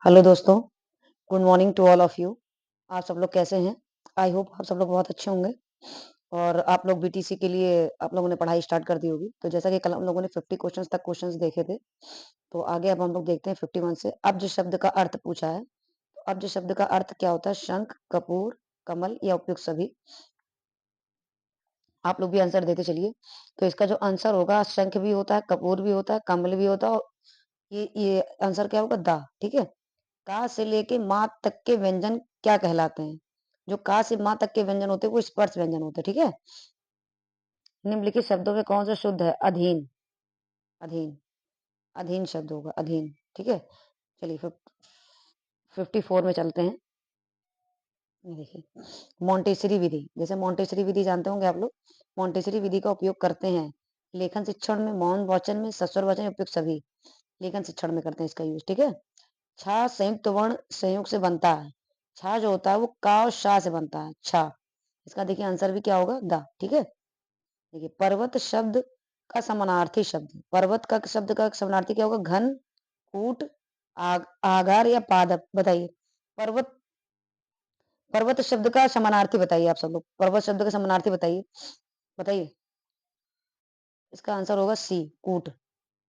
Hello दोस्तों, good morning to all of you. आप सब लोग कैसे हैं? आई होप आप सब लोग बहुत अच्छे होंगे और आप लोग बीटीसी के लिए आप लोगों ने पढ़ाई स्टार्ट कर दी होगी। तो जैसा कि कल हम लोगों ने 50 क्वेश्चंस तक क्वेश्चंस देखे थे, तो आगे अब हम लोग देखते हैं 51 से। अब जिस शब्द का अर्थ पूछा है, तो अब जिस शब्द का अर्थ क्या होता है? शंख, कपूर, कमल या उपयुक्त सभी। आप लोग भी आंसर देते चलिए। तो इसका जो आंसर होगा, शंख भी होता है, कपूर भी होता है, कमल भी होता है और ये आंसर क्या होगा? दा। ठीक है। का से लेके माँ तक के व्यंजन क्या कहलाते हैं? जो का से माँ तक के व्यंजन होते हैं वो स्पर्श व्यंजन होते हैं। ठीक है। निम्नलिखित शब्दों में कौन सा शुद्ध है? अधीन। अधीन। अधीन शब्द होगा, अधीन। ठीक है। चलिए 54 में चलते हैं। ये देखिए, मोंटेसरी विधि। जैसे मोंटेसरी विधि जानते होंगे आप लोग। मोंटेसरी विधि का उपयोग करते हैं लेखन शिक्षण में, मौन वाचन में, सस्वर वाचन, उपयुक्त सभी। लेखन शिक्षण में करते हैं इसका यूज। ठीक है। छा संयुक्त वर्ण संयोग से बनता है। छा जो होता है वो का और शा से बनता है। छा। इसका देखिए आंसर भी क्या होगा? दा। ठीक है। देखिए, पर्वत शब्द का समानार्थी शब्द। पर्वत का शब्द का समानार्थी क्या होगा? घन, कूट, आगार या पादप। बताइए। पर्वत। पर्वत शब्द का समानार्थी बताइए आप सब लोग। पर्वत शब्द का समानार्थी बताइए। बताइए। इसका आंसर होगा सी, कूट।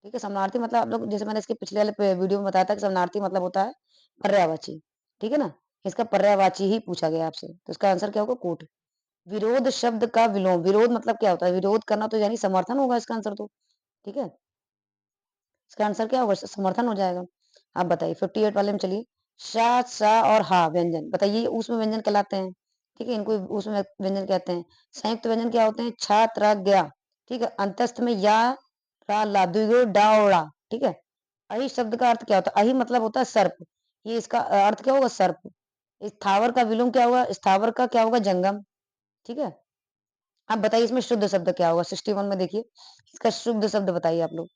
ठीक है। समानार्थी मतलब आप लोग, जैसे मैंने इसके पिछले वाले वीडियो में बताया था कि समानार्थी मतलब होता है पर्यायवाची। ठीक है ना। इसका पर्यायवाची ही पूछा गया आपसे, तो इसका आंसर क्या होगा? कूट। विरोध शब्द का विलोम। विरोध मतलब क्या होता है? विरोध करना, तो यानी समर्थन होगा इसका आंसर तो। ठीक है। इसका आंसर क्या होगा? समर्थन हो जाएगा। आप बताइए 58 वाले में चलिए। शा, सा और हा व्यंजन बताइए, उसमें व्यंजन कहलाते हैं। ठीक है। इनको उसमें व्यंजन कहते हैं। संयुक्त व्यंजन क्या होते हैं? छा, त्रा, ज्ञा। ठीक है। अंतस्थ में या, रा, ला, द्विगु, डा और ड़ा। ठीक है। अहि शब्द का अर्थ क्या होता है? अहि मतलब होता है सर्प। ये इसका अर्थ क्या होगा? सर्प। स्थावर का विलोम क्या होगा? स्थावर का क्या होगा? जंगम। ठीक है। आप बताइए इसमें शुद्ध शब्द क्या होगा? 61 में देखिए, इसका शुद्ध शब्द बताइए आप लोग।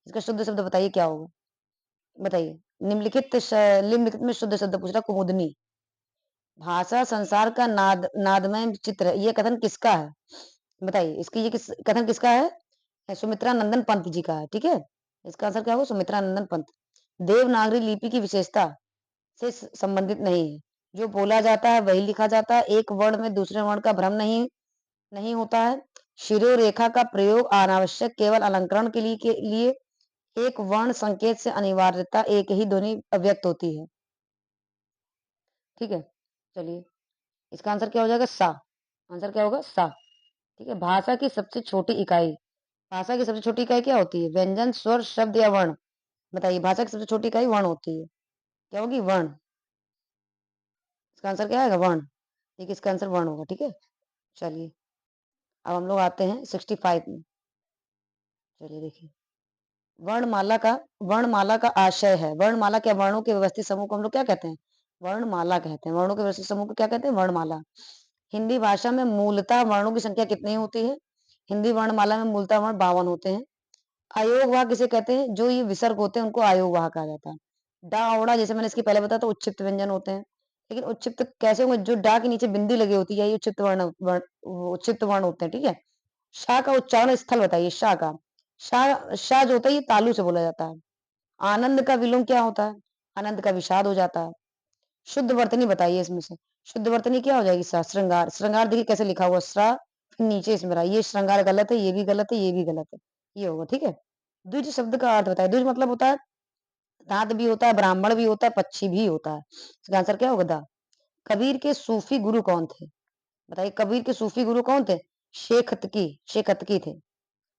इसका शुद्ध शब्द बताइए क्या होगा? बताइए। निम्नलिखित में शुद्ध शब्द पूछ रहा, कुमुदनी। भाषा संसार का नादमय चित्र। ये कथन किसका है? बताइए। इसकी ये कथन किसका है? सुमित्रा नंदन पंत जी का है। ठीक है। इसका आंसर क्या होगा? सुमित्रा नंदन पंत। देवनागरी लिपि की विशेषता से संबंधित नहीं है। जो बोला जाता है वही लिखा जाता है। एक वर्ण में दूसरे वर्ण का भ्रम नहीं नहीं होता है। शिरो रेखा का प्रयोग अनावश्यक, केवल अलंकरण के लिए एक वर्ण संकेत से अनिवार्यता एक ही ध्वनि अव्यक्त होती है। ठीक है। चलिए, इसका आंसर क्या हो जाएगा? सा। आंसर क्या होगा? सा। ठीक है। भाषा की सबसे छोटी इकाई। भाषा की सबसे छोटी इकाई क्या होती है? व्यंजन, स्वर, शब्द या वर्ण। बताइए। भाषा की सबसे छोटी इकाई वर्ण होती है। क्या होगी? वर्ण। इसका आंसर क्या आएगा? वर्ण। ठीक है। इसका आंसर वर्ण होगा। ठीक है। चलिए, अब हम लोग आते हैं 65 में। चलिए देखिए, वर्णमाला का आशय है। वर्णमाला क्या? वर्णों के व्यवस्थित समूह को हम लोग क्या कहते हैं? वर्णमाला कहते हैं। वर्णों के व्यवस्थित समूह को क्या कहते हैं? वर्णमाला। हिंदी भाषा में मूलतः वर्णों की संख्या कितनी होती है? हिंदी वर्णमाला में मूलतः वर्ण 52 होते हैं। आयोगवाह किसे कहते हैं? जो ये विसर्ग होते हैं उनको आयोगवाह कहा जाता है। डा औड़ा, जैसे मैंने इसके पहले बताया था, उच्चित व्यंजन होते हैं। लेकिन उच्चित कैसे होंगे? जो डा के नीचे बिंदी लगी होती है, ये उच्चित वर्ण होते हैं। ठीक है। शाह का उच्चारण स्थल बताइए। शाह का, शाह जो होता है ये तालु से बोला जाता है। आनंद का विलोम क्या होता है? आनंद का विषाद हो जाता है। शुद्ध वर्तनी बताइए इसमें से। शुद्ध वर्तनी क्या हो जाएगी? श्रृंगार। श्रृंगार देखिए कैसे लिखा हुआ, श्रा फिर नीचे इसमें रहा। ये श्रृंगार गलत है, ये भी गलत है, ये भी गलत है। ये होगा। ठीक है। द्विज शब्द का अर्थ बताइए। द्विज मतलब होता है दांत भी होता है, ब्राह्मण भी होता है, पक्षी भी होता है। इसका आंसर क्या होगा? दा। कबीर के सूफी गुरु कौन थे? बताइए। कबीर के सूफी गुरु कौन थे? शेख अतकी थे।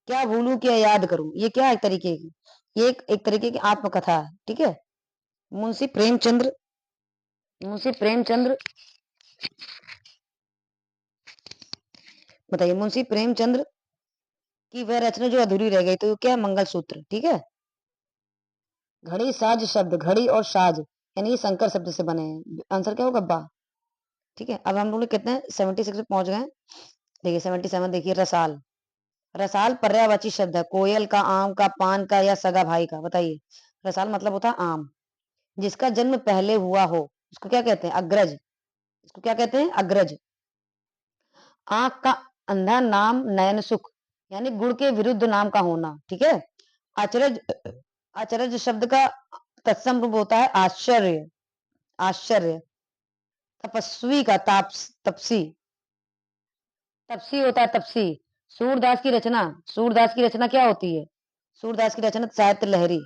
क्या भूलूं क्या याद करूं, ये क्या है? एक तरीके की, ये एक तरीके की आत्मकथा है। ठीक है। मुंशी प्रेमचंद्र। मुंशी प्रेमचंद्र। बताइए। मुंशी प्रेमचंद्र की वह रचना जो अधूरी रह गई, तो क्या है? मंगलसूत्र। ठीक है। घड़ी साज शब्द, घड़ी और साज यानी ये संकर शब्द से बने हैं। आंसर क्या होगा? बा। ठीक है। अब हम लोग कितने 76 में पहुंच गए। देखिए 77 देखिए, रसाल। रसाल पर्यायवाची शब्द है। कोयल का, आम का, पान का या सगा भाई का। बताइए। रसाल मतलब होता है आम। जिसका जन्म पहले हुआ हो उसको क्या कहते हैं? अग्रज। इसको क्या कहते हैं? अग्रज। आंख का अंधा नाम नयन सुख, यानी गुण के विरुद्ध नाम का होना। ठीक है। अचरज। अचरज शब्द का तत्सम रूप होता है आश्चर्य, आश्चर्य। तपस्वी का तपसी, तपसी होता है तपसी। सूरदास की रचना, सूरदास की रचना क्या होती है? सूरदास की रचना साहित्य लहरी।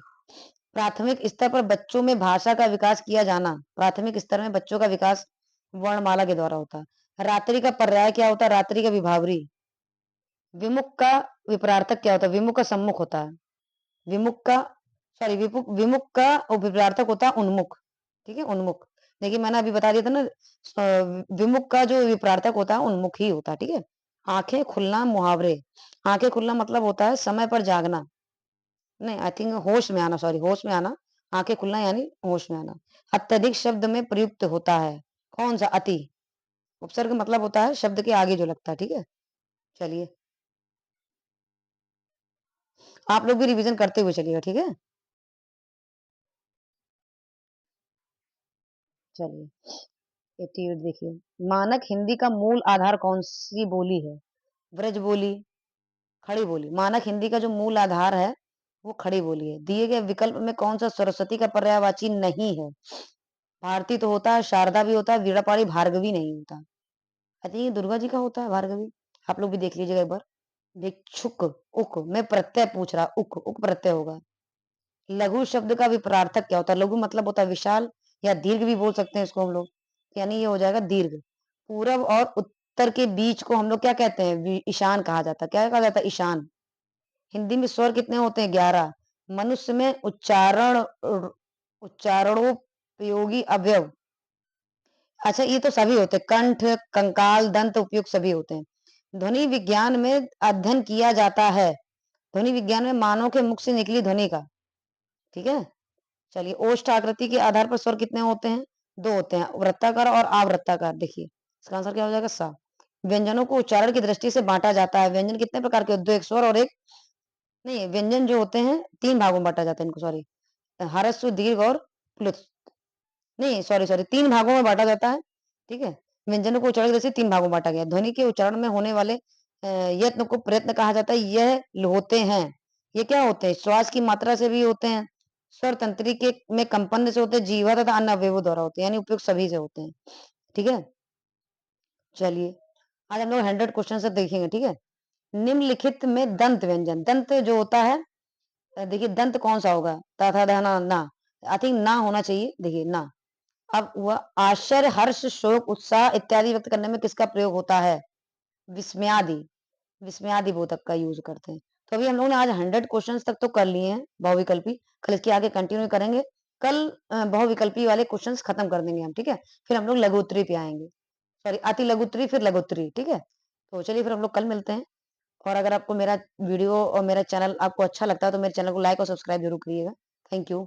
प्राथमिक स्तर पर बच्चों में भाषा का विकास किया जाना, प्राथमिक स्तर में बच्चों का विकास वर्णमाला के द्वारा होता है। रात्रि का पर्याय क्या होता है? रात्रि का विभावरी। विमुख का विपरार्थक क्या होता है? विमुख का सम्मुख होता है। विमुख का सॉरी विमुख का विपरार्थक होता है उन्मुख। ठीक है, उन्मुख। देखिए मैंने अभी बता दिया था ना, विमुख का जो विपरार्थक होता है उन्मुख ही होता है। ठीक है। आंखें खुलना मुहावरे। आंखें खुलना मतलब होता है समय पर जागना। नहीं, आई थिंक होश में आना, सॉरी होश में आना। आंखें खुलना यानी होश में आना। अत्यधिक शब्द में प्रयुक्त होता है। कौन सा? अति। उपसर्ग मतलब होता है शब्द के आगे जो लगता है। ठीक है। चलिए, आप लोग भी रिवीजन करते हुए चलिएगा। ठीक है। चलिए, 88 देखिए। मानक हिंदी का मूल आधार कौन सी बोली है? ब्रज बोली, खड़ी बोली। मानक हिंदी का जो मूल आधार है वो खड़ी बोली है। दिए गए विकल्प में कौन सा सरस्वती का पर्यायवाची नहीं है? भारती तो होता है, शारदा भी होता है, वीणापाणी भार्गवी नहीं होता। आई थिंक ये दुर्गा जी का होता है भार्गवी। आप लोग भी देख लीजिएगा एक बार। भिक्षुक, उक मैं प्रत्यय पूछ रहा, उक उक प्रत्यय होगा। लघु शब्द का विपरार्थक क्या होता है? लघु मतलब होता है विशाल, या दीर्घ भी बोल सकते हैं इसको हम लोग। यानी ये हो जाएगा दीर्घ। पूरब और उत्तर के बीच को हम लोग क्या कहते हैं? ईशान कहा जाता है। क्या कहा जाता है? ईशान। हिंदी में स्वर कितने होते हैं? 11। मनुष्य में उच्चारणोपयोगी अवयव, अच्छा ये तो सभी होते हैं, कंठ, कंकाल, दंत उपयुक्त सभी होते हैं। ध्वनि विज्ञान में अध्ययन किया जाता है। ध्वनि विज्ञान में मानव के मुख से निकली ध्वनि का। ठीक है। चलिए, ओष्ठ आकृति के आधार पर स्वर कितने होते हैं? 2 होते हैं, वृत्ताकार और अवृत्ताकार। देखिए इसका आंसर क्या हो जाएगा? सा। व्यंजनों को उच्चारण की दृष्टि से बांटा जाता है। व्यंजन कितने प्रकार के? 2, एक स्वर और एक नहीं। व्यंजन जो होते हैं 3 भागों में बांटा जाता है इनको, सॉरी। ह्रस्व, दीर्घ और प्लुत। नहीं, सॉरी सॉरी, 3 भागों में बांटा जाता है। ठीक है। व्यंजनों को उच्चारण की दृष्टि से 3 भागों में बांटा गया है। ध्वनि के उच्चारण में होने वाले यत्न को प्रयत्न कहा जाता है। यह होते हैं, ये क्या होते हैं? श्वास की मात्रा से भी होते हैं, स्वर तंत्री के में कंपन से होते हैं, जीवा तथा अन्य अवयवों द्वारा होते हैं, यानी उपयुक्त सभी से होते हैं। ठीक है। चलिए, आज हम लोग 100 क्वेश्चन से देखेंगे। ठीक है। निम्नलिखित में दंत व्यंजन, दंत जो होता है, देखिए दंत कौन सा होगा? ता था दहना ना, आई थिंक ना होना चाहिए। देखिए ना। अब वह आश्चर्य, हर्ष, शोक, उत्साह इत्यादि व्यक्त करने में किसका प्रयोग होता है? विस्मयादि, विस्मयादि बोधक का यूज करते हैं। तो अभी हम लोगों ने आज 100 क्वेश्चंस तक तो कर लिए हैं बहुविकल्पी। कल इसके आगे कंटिन्यू करेंगे। कल बहुविकल्पी वाले क्वेश्चंस खत्म कर देंगे हम। ठीक है। फिर हम लोग लघु उत्तरी पे आएंगे, सॉरी अति लघु उत्तरी फिर लघु उत्तरी। ठीक है। तो चलिए फिर हम लोग कल मिलते हैं। और अगर आपको मेरा वीडियो और मेरा चैनल आपको अच्छा लगता है तो मेरे चैनल को लाइक और सब्सक्राइब जरूर करिएगा। Thank you.